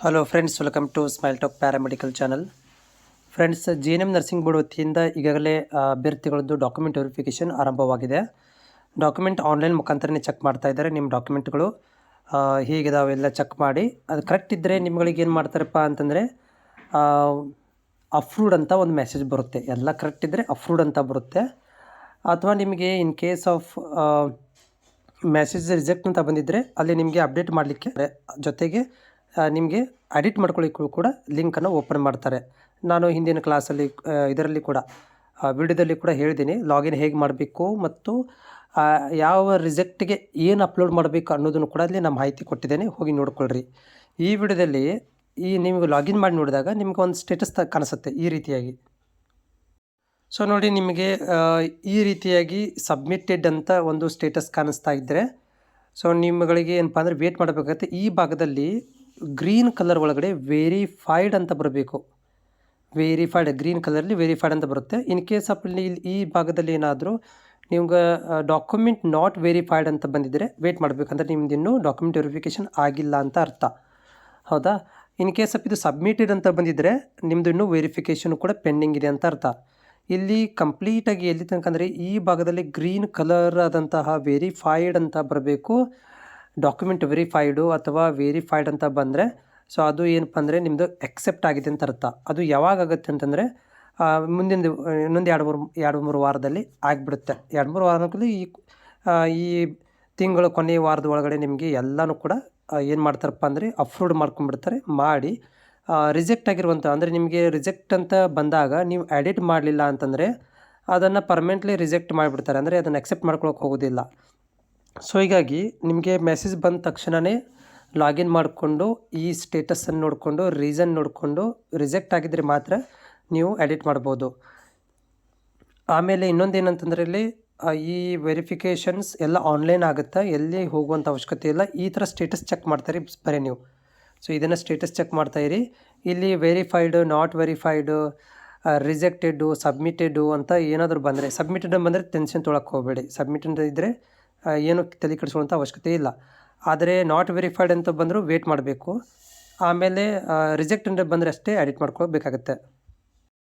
Hello friends, welcome to Smile Talk paramedical channel. Friends, JNM nursing board ವತಿಯಿಂದ ಈಗಾಗಲೇ ಅಭ್ಯರ್ಥಿಗಳದ್ದು document verification ಆರಂಭವಾಗಿದೆ. Document online ಮುಖಾಂತರನೇ check ಮಾಡ್ತಾ ಇದ್ದಾರೆ. ನಿಮ್ಮ ಡಾಕ್ಯುಮೆಂಟ್ಗಳು ಹೀಗಿದಾವೆ ಎಲ್ಲ ಚೆಕ್ ಮಾಡಿ ಅದು ಕರೆಕ್ಟ್ ಇದ್ದರೆ ನಿಮ್ಗಳಿಗೆ ಏನು ಮಾಡ್ತಾರಪ್ಪ ಅಂತಂದರೆ ಅಪ್ರೂವ್ಡ್ ಅಂತ ಒಂದು ಮೆಸೇಜ್ ಬರುತ್ತೆ. ಎಲ್ಲ ಕರೆಕ್ಟ್ ಇದ್ದರೆ ಅಪ್ರೂವ್ಡ್ ಅಂತ ಬರುತ್ತೆ. ಅಥವಾ ನಿಮಗೆ in case of message reject ಅಂತ ಬಂದಿದ್ದರೆ ಅಲ್ಲಿ ನಿಮಗೆ ಅಪ್ಡೇಟ್ ಮಾಡಲಿಕ್ಕೆ ಜೊತೆಗೆ ನಿಮಗೆ ಎಡಿಟ್ ಮಾಡ್ಕೊಳ್ಳಿಕ್ಕೂ ಕೂಡ ಲಿಂಕನ್ನು ಓಪನ್ ಮಾಡ್ತಾರೆ. ನಾನು ಹಿಂದಿನ ಕ್ಲಾಸಲ್ಲಿ ಇದರಲ್ಲಿ ಕೂಡ ವಿಡಿಯೋದಲ್ಲಿ ಕೂಡ ಹೇಳಿದ್ದೀನಿ ಲಾಗಿನ್ ಹೇಗೆ ಮಾಡಬೇಕು ಮತ್ತು ಯಾವ ರಿಜೆಕ್ಟ್ಗೆ ಏನು ಅಪ್ಲೋಡ್ ಮಾಡಬೇಕು ಅನ್ನೋದನ್ನು ಕೂಡ ಅಲ್ಲಿ ನಾನು ಮಾಹಿತಿ ಕೊಟ್ಟಿದ್ದೇನೆ, ಹೋಗಿ ನೋಡ್ಕೊಳ್ರಿ. ಈ ವಿಡಿಯೋದಲ್ಲಿ ನಿಮಗೆ ಲಾಗಿನ್ ಮಾಡಿ ನೋಡಿದಾಗ ನಿಮ್ಗೆ ಒಂದು ಸ್ಟೇಟಸ್ ಕಾಣಿಸುತ್ತೆ ಈ ರೀತಿಯಾಗಿ. ಸೊ ನೋಡಿ, ನಿಮಗೆ ಈ ರೀತಿಯಾಗಿ ಸಬ್ಮಿಟೆಡ್ ಅಂತ ಒಂದು ಸ್ಟೇಟಸ್ ಕಾಣಿಸ್ತಾ ಇದ್ದರೆ ಸೊ ನಿಮ್ಮಗಳಿಗೆ ಏನಪ್ಪ ಅಂದರೆ ವೇಟ್ ಮಾಡಬೇಕಾಗುತ್ತೆ. ಈ ಭಾಗದಲ್ಲಿ ಗ್ರೀನ್ ಕಲರ್ ಒಳಗಡೆ ವೆರಿಫೈಡ್ ಅಂತ ಬರಬೇಕು. ವೆರಿಫೈಡ್ ಗ್ರೀನ್ ಕಲರಲ್ಲಿ ವೆರಿಫೈಡ್ ಅಂತ ಬರುತ್ತೆ. ಇನ್ ಕೇಸ್ ಆಫ್ ಇಲ್ಲಿ ಈ ಭಾಗದಲ್ಲಿ ಏನಾದರೂ ನಿಮ್ಗೆ ಡಾಕ್ಯುಮೆಂಟ್ ನಾಟ್ ವೆರಿಫೈಡ್ ಅಂತ ಬಂದಿದ್ದರೆ ವೇಟ್ ಮಾಡಬೇಕಂದ್ರೆ ನಿಮ್ದು ಇನ್ನೂ ಡಾಕ್ಯುಮೆಂಟ್ ವೆರಿಫಿಕೇಷನ್ ಆಗಿಲ್ಲ ಅಂತ ಅರ್ಥ, ಹೌದಾ. ಇನ್ ಕೇಸ್ ಆಫ್ ಇದು ಸಬ್ಮಿಟೆಡ್ ಅಂತ ಬಂದಿದ್ದರೆ ನಿಮ್ಮದು ಇನ್ನೂ ವೆರಿಫಿಕೇಷನ್ ಕೂಡ ಪೆಂಡಿಂಗ್ ಇದೆ ಅಂತ ಅರ್ಥ. ಇಲ್ಲಿ ಕಂಪ್ಲೀಟಾಗಿ ಎಲ್ಲಿ ತನಕ ಅಂದರೆ ಈ ಭಾಗದಲ್ಲಿ ಗ್ರೀನ್ ಕಲರ್ ಆದಂತಹ ವೆರಿಫೈಡ್ ಅಂತ ಬರಬೇಕು. ಡಾಕ್ಯುಮೆಂಟ್ ವೆರಿಫೈಡು ಅಥವಾ ವೆರಿಫೈಡ್ ಅಂತ ಬಂದರೆ ಸೊ ಅದು ಏನಪ್ಪ ಅಂದರೆ ನಿಮ್ಮದು ಎಕ್ಸೆಪ್ಟ್ ಆಗಿದೆ ಅಂತ ಅರ್ಥ. ಅದು ಯಾವಾಗ ಆಗುತ್ತೆ ಅಂತಂದರೆ ಮುಂದಿನ ಇನ್ನೊಂದು ಎರಡು ಮೂರು ವಾರದಲ್ಲಿ ಆಗಿಬಿಡುತ್ತೆ. 2-3 ವಾರದಲ್ಲಿ ಈ ತಿಂಗಳು ಕೊನೆಯ ವಾರದ ಒಳಗಡೆ ನಿಮಗೆ ಎಲ್ಲನೂ ಕೂಡ ಏನು ಮಾಡ್ತಾರಪ್ಪ ಅಂದರೆ ಅಪ್ರೂವ್ಡ್ ಮಾಡ್ಕೊಂಡ್ಬಿಡ್ತಾರೆ. ಮಾಡಿ ರಿಜೆಕ್ಟ್ ಆಗಿರುವಂಥ ಅಂದರೆ ನಿಮಗೆ ರಿಜೆಕ್ಟ್ ಅಂತ ಬಂದಾಗ ನೀವು ಎಡಿಟ್ ಮಾಡಲಿಲ್ಲ ಅಂತಂದರೆ ಅದನ್ನು ಪರ್ಮನೆಂಟ್ಲಿ ರಿಜೆಕ್ಟ್ ಮಾಡಿಬಿಡ್ತಾರೆ, ಅಂದರೆ ಅದನ್ನು ಅಕ್ಸೆಪ್ಟ್ ಮಾಡ್ಕೊಳಕ್ಕೆ ಹೋಗೋದಿಲ್ಲ. ಸೊ ಹೀಗಾಗಿ ನಿಮಗೆ ಮೆಸೇಜ್ ಬಂದ ತಕ್ಷಣವೇ ಲಾಗಿನ್ ಮಾಡಿಕೊಂಡು ಈ ಸ್ಟೇಟಸನ್ನು ನೋಡಿಕೊಂಡು ರೀಸನ್ ನೋಡಿಕೊಂಡು ರಿಜೆಕ್ಟ್ ಆಗಿದ್ದರೆ ಮಾತ್ರ ನೀವು ಎಡಿಟ್ ಮಾಡ್ಬೋದು. ಆಮೇಲೆ ಇನ್ನೊಂದು ಏನಂತಂದರೆ ಇಲ್ಲಿ ಈ ವೆರಿಫಿಕೇಷನ್ಸ್ ಎಲ್ಲ ಆನ್ಲೈನ್ ಆಗುತ್ತೆ, ಎಲ್ಲಿ ಹೋಗುವಂಥ ಅವಶ್ಯಕತೆ ಇಲ್ಲ. ಈ ಥರ ಸ್ಟೇಟಸ್ ಚೆಕ್ ಮಾಡ್ತಾರೆ ಬರೀ ನೀವು. ಸೊ ಇದನ್ನು ಸ್ಟೇಟಸ್ ಚೆಕ್ ಮಾಡ್ತಾಯಿರಿ. ಇಲ್ಲಿ ವೆರಿಫೈಡು, ನಾಟ್ ವೆರಿಫೈಡು, ರಿಜೆಕ್ಟೆಡು, ಸಬ್ಮಿಟೆಡು ಅಂತ ಏನಾದರೂ ಬಂದರೆ, ಸಬ್ಮಿಟೆಡ್ ಬಂದರೆ ಟೆನ್ಷನ್ ತೊಗೊಳಕ್ಕೆ ಹೋಗಬೇಡಿ. ಸಬ್ಮಿಟೆಡ್ ಇದ್ದರೆ ಏನು ತಲೆ ಕೆಡಿಸ್ಕೊಳ್ಳೋಂಥ ಅವಶ್ಯಕತೆ ಇಲ್ಲ. ಆದರೆ ನಾಟ್ ವೆರಿಫೈಡ್ ಅಂತ ಬಂದರೂ ವೇಟ್ ಮಾಡಬೇಕು. ಆಮೇಲೆ ರಿಜೆಕ್ಟ್ ಅಂತ ಬಂದರೆ ಅಷ್ಟೇ ಎಡಿಟ್ ಮಾಡ್ಕೊಳ್ಬೇಕಾಗತ್ತೆ.